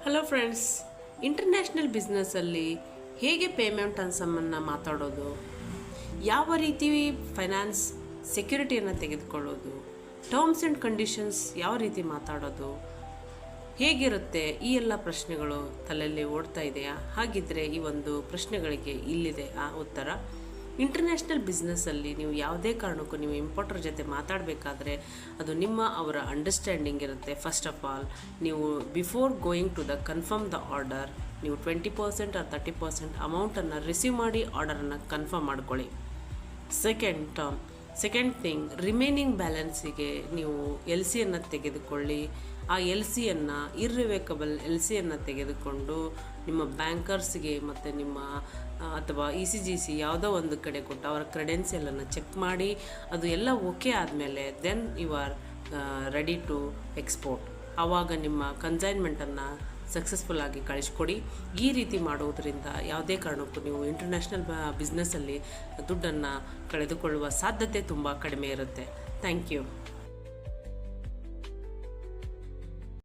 Hello friends, international ಬಿಸ್ನೆಸ್ಸಲ್ಲಿ ಹೇಗೆ payment ಅನ್ಸಮನ್ನು ಮಾತಾಡೋದು, ಯಾವ ರೀತಿ ಫೈನಾನ್ಸ್ ಸೆಕ್ಯೂರಿಟಿಯನ್ನು ತೆಗೆದುಕೊಳ್ಳೋದು, ಟರ್ಮ್ಸ್ ಆ್ಯಂಡ್ ಕಂಡೀಷನ್ಸ್ ಯಾವ ರೀತಿ ಮಾತಾಡೋದು, ಹೇಗಿರುತ್ತೆ, ಈ ಎಲ್ಲ ಪ್ರಶ್ನೆಗಳು ತಲೆಯಲ್ಲಿ ಓಡ್ತಾ ಇದೆಯಾ? ಹಾಗಿದ್ದರೆ ಈ ಒಂದು ಪ್ರಶ್ನೆಗಳಿಗೆ ಇಲ್ಲಿದೆ ಆ ಉತ್ತರ. ಇಂಟರ್ನ್ಯಾಷನಲ್ ಬಿಸ್ನೆಸ್ಸಲ್ಲಿ ನೀವು ಯಾವುದೇ ಕಾರಣಕ್ಕೂ ನೀವು ಇಂಪೋರ್ಟರ್ ಜೊತೆ ಮಾತಾಡಬೇಕಾದ್ರೆ ಅದು ಅವರ ಅಂಡರ್ಸ್ಟ್ಯಾಂಡಿಂಗ್ ಇರುತ್ತೆ. ಫಸ್ಟ್ ಆಫ್ ಆಲ್, ನೀವು before going to confirm the order, ನೀವು 20% ಆರ್ 30% ಅಮೌಂಟನ್ನು ರಿಸೀವ್ ಮಾಡಿ ಆರ್ಡರನ್ನು ಕನ್ಫರ್ಮ್ ಮಾಡ್ಕೊಳ್ಳಿ. ಸೆಕೆಂಡ್ ಥಿಂಗ್, ರಿಮೈನಿಂಗ್ ಬ್ಯಾಲೆನ್ಸಿಗೆ ನೀವು ಎಲ್ ಸಿಯನ್ನು ತೆಗೆದುಕೊಳ್ಳಿ. ಆ ಎಲ್ ಸಿಯನ್ನು ಇರ್ರಿವೇಕಬಲ್ ಎಲ್ ಸಿಯನ್ನು ತೆಗೆದುಕೊಂಡು ನಿಮ್ಮ ಬ್ಯಾಂಕರ್ಸ್ಗೆ ಮತ್ತು ನಿಮ್ಮ ಅಥವಾ ECGC ಯಾವುದೋ ಒಂದು ಕಡೆ ಕೊಟ್ಟು ಅವರ ಕ್ರೆಡೆನ್ಸಿಯಲನ್ನು ಚೆಕ್ ಮಾಡಿ ಅದು ಎಲ್ಲ ಓಕೆ ಆದಮೇಲೆ then you are ready to export. ಆವಾಗ ನಿಮ್ಮ ಕನ್ಸೈನ್ಮೆಂಟನ್ನು ಸಕ್ಸಸ್ಫುಲ್ಲಾಗಿ ಕಳಿಸ್ಕೊಡಿ. ಈ ರೀತಿ ಮಾಡುವುದರಿಂದ ಯಾವುದೇ ಕಾರಣಕ್ಕೂ ನೀವು ಇಂಟರ್ನ್ಯಾಷನಲ್ ಬಿಸ್ನೆಸ್ಸಲ್ಲಿ ದುಡ್ಡನ್ನು ಕಳೆದುಕೊಳ್ಳುವ ಸಾಧ್ಯತೆ ತುಂಬ ಕಡಿಮೆ ಇರುತ್ತೆ. Thank you.